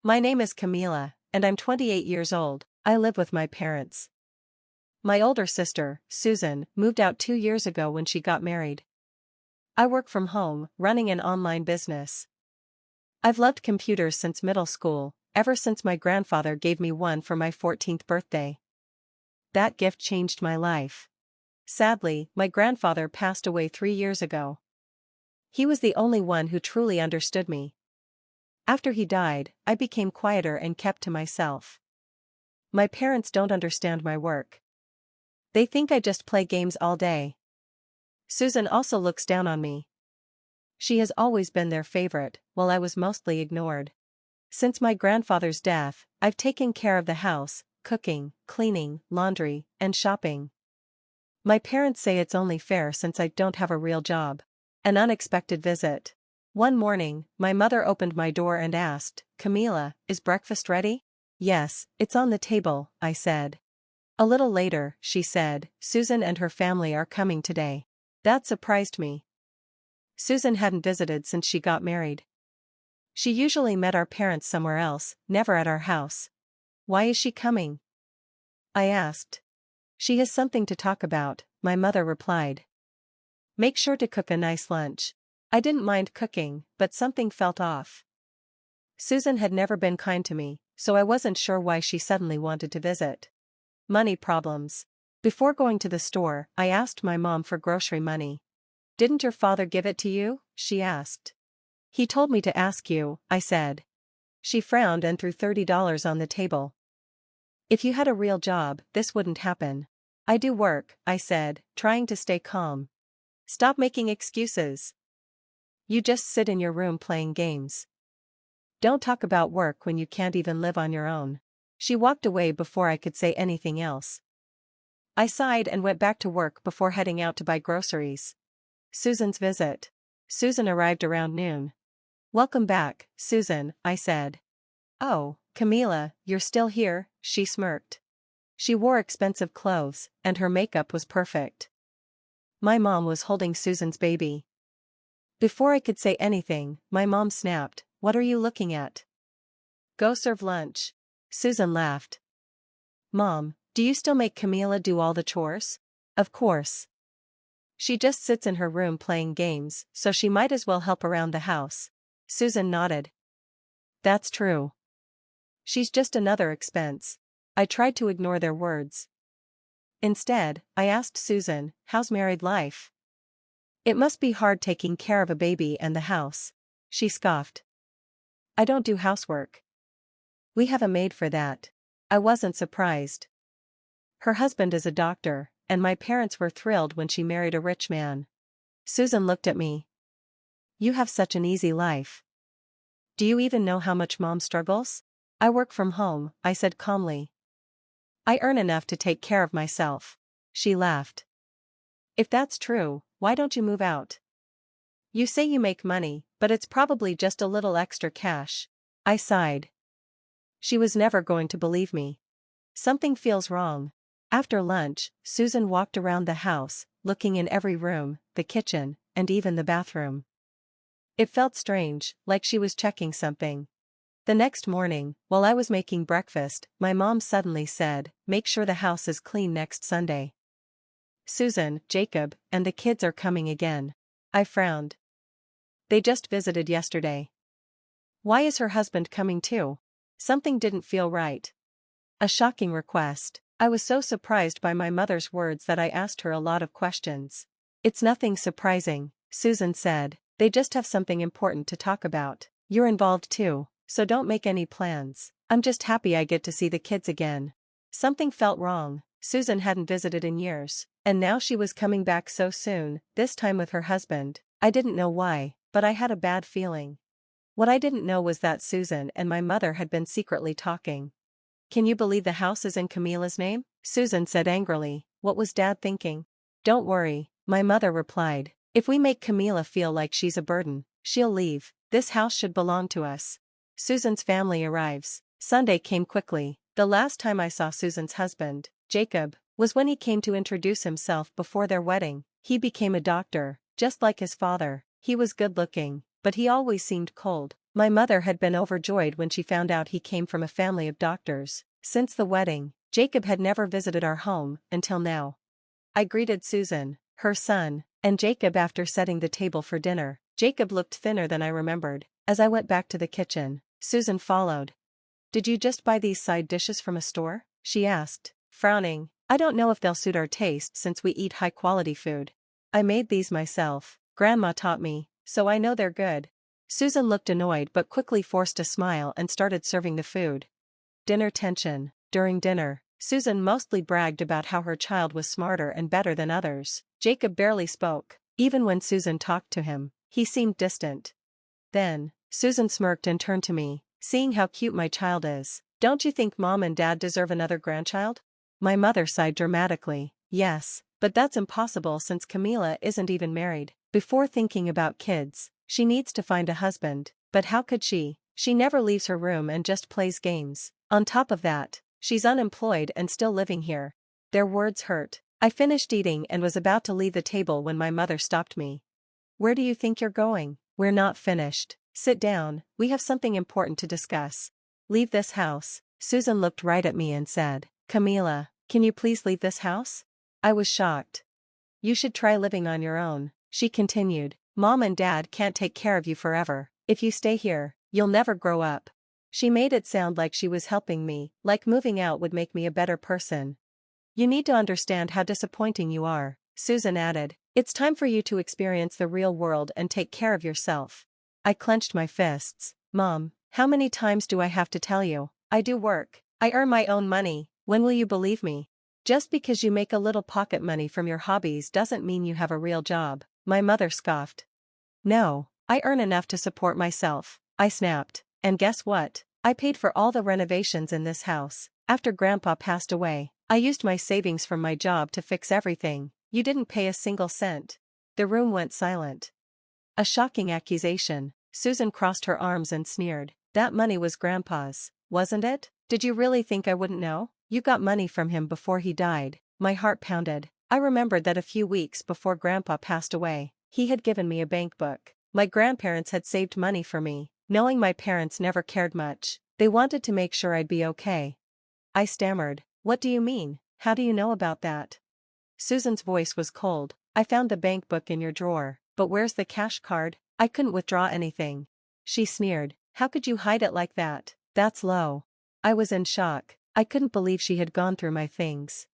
My name is Camila, and I'm 28 years old. I live with my parents. My older sister, Susan, moved out 2 years ago when she got married. I work from home, running an online business. I've loved computers since middle school, ever since my grandfather gave me one for my 14th birthday. That gift changed my life. Sadly, my grandfather passed away 3 years ago. He was the only one who truly understood me. After he died, I became quieter and kept to myself. My parents don't understand my work. They think I just play games all day. Susan also looks down on me. She has always been their favorite, while I was mostly ignored. Since my grandfather's death, I've taken care of the house, cooking, cleaning, laundry, and shopping. My parents say it's only fair since I don't have a real job. An unexpected visit. One morning, my mother opened my door and asked, "Camila, is breakfast ready?" "Yes, it's on the table," I said. A little later, she said, "Susan and her family are coming today." That surprised me. Susan hadn't visited since she got married. She usually met our parents somewhere else, never at our house. "Why is she coming?" I asked. "She has something to talk about," my mother replied. "Make sure to cook a nice lunch." I didn't mind cooking, but something felt off. Susan had never been kind to me, so I wasn't sure why she suddenly wanted to visit. Money problems. Before going to the store, I asked my mom for grocery money. "Didn't your father give it to you?" she asked. "He told me to ask you," I said. She frowned and threw $30 on the table. "If you had a real job, this wouldn't happen." "I do work," I said, trying to stay calm. "Stop making excuses. You just sit in your room playing games. Don't talk about work when you can't even live on your own." She walked away before I could say anything else. I sighed and went back to work before heading out to buy groceries. Susan's visit. Susan arrived around noon. "Welcome back, Susan," I said. "Oh, Camila, you're still here," she smirked. She wore expensive clothes, and her makeup was perfect. My mom was holding Susan's baby. Before I could say anything, my mom snapped, "What are you looking at? Go serve lunch." Susan laughed. "Mom, do you still make Camila do all the chores?" "Of course. She just sits in her room playing games, so she might as well help around the house." Susan nodded. "That's true. She's just another expense." I tried to ignore their words. Instead, I asked Susan, "How's married life?" "It must be hard taking care of a baby and the house." She scoffed. "I don't do housework. We have a maid for that." I wasn't surprised. Her husband is a doctor, and my parents were thrilled when she married a rich man. Susan looked at me. "You have such an easy life. Do you even know how much Mom struggles?" "I work from home," I said calmly. "I earn enough to take care of myself." She laughed. "If that's true, why don't you move out? You say you make money, but it's probably just a little extra cash." I sighed. She was never going to believe me. Something feels wrong. After lunch, Susan walked around the house, looking in every room, the kitchen, and even the bathroom. It felt strange, like she was checking something. The next morning, while I was making breakfast, my mom suddenly said, "Make sure the house is clean next Sunday. Susan, Jacob, and the kids are coming again." I frowned. "They just visited yesterday." "Why is her husband coming too?" Something didn't feel right. A shocking request. I was so surprised by my mother's words that I asked her a lot of questions. "It's nothing surprising," Susan said. "They just have something important to talk about. You're involved too, so don't make any plans. I'm just happy I get to see the kids again." Something felt wrong. Susan hadn't visited in years, and now she was coming back so soon, this time with her husband. I didn't know why, but I had a bad feeling. What I didn't know was that Susan and my mother had been secretly talking. "Can you believe the house is in Camila's name?" Susan said angrily. What was Dad thinking? "Don't worry," my mother replied. "If we make Camila feel like she's a burden, she'll leave. This house should belong to us." Susan's family arrives. Sunday came quickly. The last time I saw Susan's husband, Jacob, was when he came to introduce himself before their wedding. He became a doctor, just like his father. He was good-looking, but he always seemed cold. My mother had been overjoyed when she found out he came from a family of doctors. Since the wedding, Jacob had never visited our home until now. I greeted Susan, her son, and Jacob after setting the table for dinner. Jacob looked thinner than I remembered. As I went back to the kitchen, Susan followed. "Did you just buy these side dishes from a store?" she asked, frowning. "I don't know if they'll suit our taste since we eat high-quality food. I made these myself. Grandma taught me, so I know they're good." Susan looked annoyed but quickly forced a smile and started serving the food. Dinner tension. During dinner, Susan mostly bragged about how her child was smarter and better than others. Jacob barely spoke. Even when Susan talked to him, he seemed distant. Then, Susan smirked and turned to me, "Seeing how cute my child is, don't you think Mom and Dad deserve another grandchild?" My mother sighed dramatically. "Yes, but that's impossible since Camila isn't even married. Before thinking about kids, she needs to find a husband. But how could she? She never leaves her room and just plays games. On top of that, she's unemployed and still living here." Their words hurt. I finished eating and was about to leave the table when my mother stopped me. "Where do you think you're going? We're not finished. Sit down, we have something important to discuss." "Leave this house." Susan looked right at me and said, "Camila, can you please leave this house?" I was shocked. "You should try living on your own," she continued. "Mom and Dad can't take care of you forever. If you stay here, you'll never grow up." She made it sound like she was helping me, like moving out would make me a better person. "You need to understand how disappointing you are," Susan added. "It's time for you to experience the real world and take care of yourself." I clenched my fists. "Mom, how many times do I have to tell you? I do work. I earn my own money. When will you believe me? Just because you make a little pocket money from your hobbies doesn't mean you have a real job." My mother scoffed. "No, I earn enough to support myself," I snapped. "And guess what? I paid for all the renovations in this house. After Grandpa passed away, I used my savings from my job to fix everything. You didn't pay a single cent." The room went silent. A shocking accusation. Susan crossed her arms and sneered. "That money was Grandpa's, wasn't it? Did you really think I wouldn't know? You got money from him before he died." My heart pounded. I remembered that a few weeks before Grandpa passed away, he had given me a bank book. My grandparents had saved money for me, knowing my parents never cared much. They wanted to make sure I'd be okay. I stammered. "What do you mean? How do you know about that?" Susan's voice was cold. "I found the bank book in your drawer, but where's the cash card? I couldn't withdraw anything." She sneered. "How could you hide it like that? That's low." I was in shock. I couldn't believe she had gone through my things.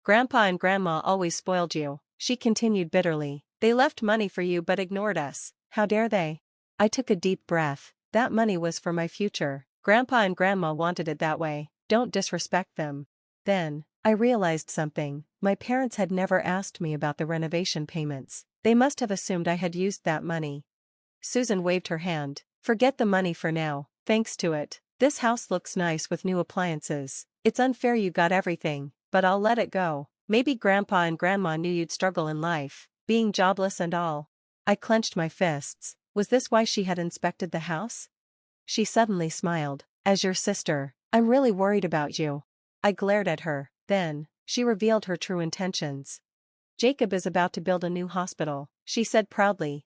"Grandpa and Grandma always spoiled you," she continued bitterly. "They left money for you but ignored us. How dare they?" I took a deep breath. That money was for my future. Grandpa and Grandma wanted it that way. Don't disrespect them. Then, I realized something. My parents had never asked me about the renovation payments. They must have assumed I had used that money. Susan waved her hand. "Forget the money for now. Thanks to it, this house looks nice with new appliances. It's unfair you got everything, but I'll let it go. Maybe Grandpa and Grandma knew you'd struggle in life, being jobless and all." I clenched my fists. Was this why she had inspected the house? She suddenly smiled. "As your sister, I'm really worried about you." I glared at her. Then, she revealed her true intentions. "Jacob is about to build a new hospital," she said proudly.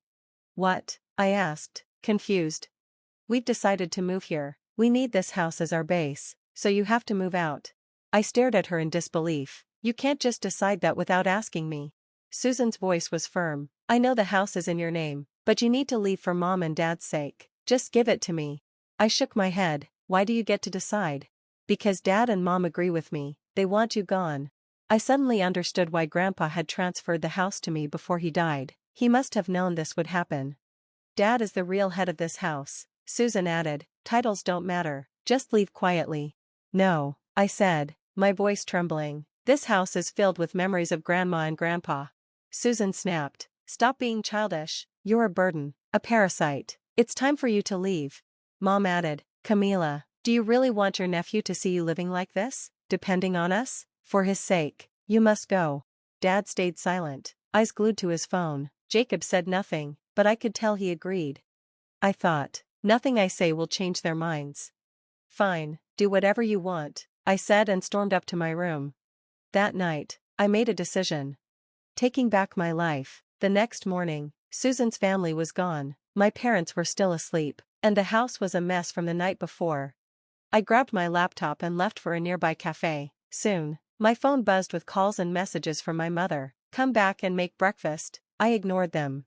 "What?" I asked, confused. "We've decided to move here. We need this house as our base, so you have to move out." I stared at her in disbelief. "You can't just decide that without asking me." Susan's voice was firm. "I know the house is in your name, but you need to leave for Mom and Dad's sake. Just give it to me." I shook my head. "Why do you get to decide?" "Because Dad and Mom agree with me. They want you gone." I suddenly understood why Grandpa had transferred the house to me before he died. He must have known this would happen. "Dad is the real head of this house," Susan added. "Titles don't matter. Just leave quietly." "No," I said, my voice trembling. "This house is filled with memories of Grandma and Grandpa." Susan snapped. "Stop being childish. You're a burden, a parasite. It's time for you to leave." Mom added, "Camila, do you really want your nephew to see you living like this, depending on us? For his sake, you must go." Dad stayed silent, eyes glued to his phone. Jacob said nothing, but I could tell he agreed. I thought, nothing I say will change their minds. "Fine, do whatever you want," I said and stormed up to my room. That night, I made a decision. Taking back my life. The next morning, Susan's family was gone. My parents were still asleep. And the house was a mess from the night before. I grabbed my laptop and left for a nearby cafe. Soon, my phone buzzed with calls and messages from my mother. Come back and make breakfast. I ignored them.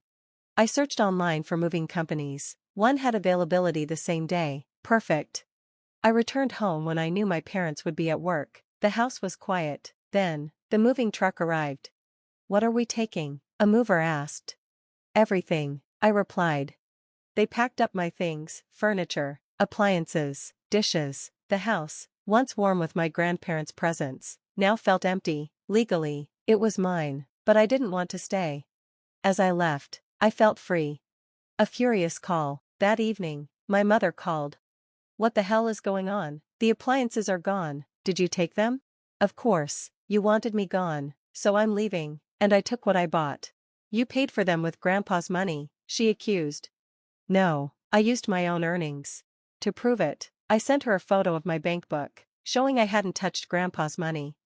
I searched online for moving companies. One had availability the same day. Perfect. I returned home when I knew my parents would be at work. The house was quiet. Then, the moving truck arrived. What are we taking? A mover asked. Everything, I replied. They packed up my things, furniture, appliances, dishes. The house, once warm with my grandparents' presence, now felt empty. Legally, it was mine, but I didn't want to stay. As I left, I felt free. A furious call. That evening, my mother called. What the hell is going on? The appliances are gone. Did you take them? Of course, you wanted me gone, so I'm leaving, and I took what I bought. You paid for them with Grandpa's money, she accused. No, I used my own earnings. To prove it, I sent her a photo of my bank book, showing I hadn't touched Grandpa's money.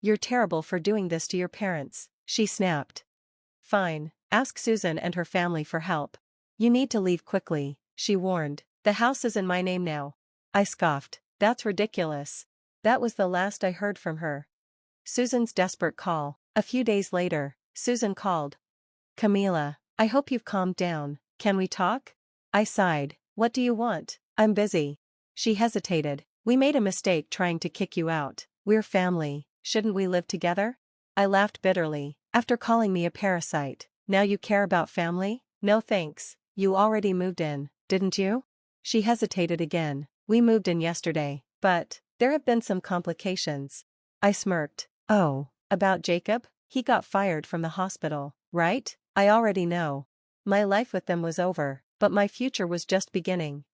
You're terrible for doing this to your parents, she snapped. Fine, ask Susan and her family for help. You need to leave quickly, she warned. The house is in my name now. I scoffed. That's ridiculous. That was the last I heard from her. Susan's desperate call. A few days later, Susan called. Camila, I hope you've calmed down. Can we talk? I sighed. What do you want? I'm busy. She hesitated. We made a mistake trying to kick you out. We're family. Shouldn't we live together? I laughed bitterly. After calling me a parasite, now you care about family? No thanks. You already moved in, didn't you? She hesitated again. We moved in yesterday, but there have been some complications. I smirked. Oh, about Jacob? He got fired from the hospital, right? I already know. My life with them was over, but my future was just beginning.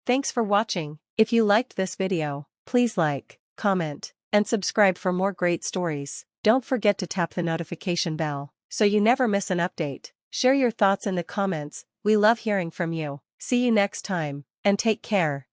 Thanks for watching. If you liked this video, please like, comment, and subscribe for more great stories. Don't forget to tap the notification bell, so you never miss an update. Share your thoughts in the comments. We love hearing from you. See you next time, and take care.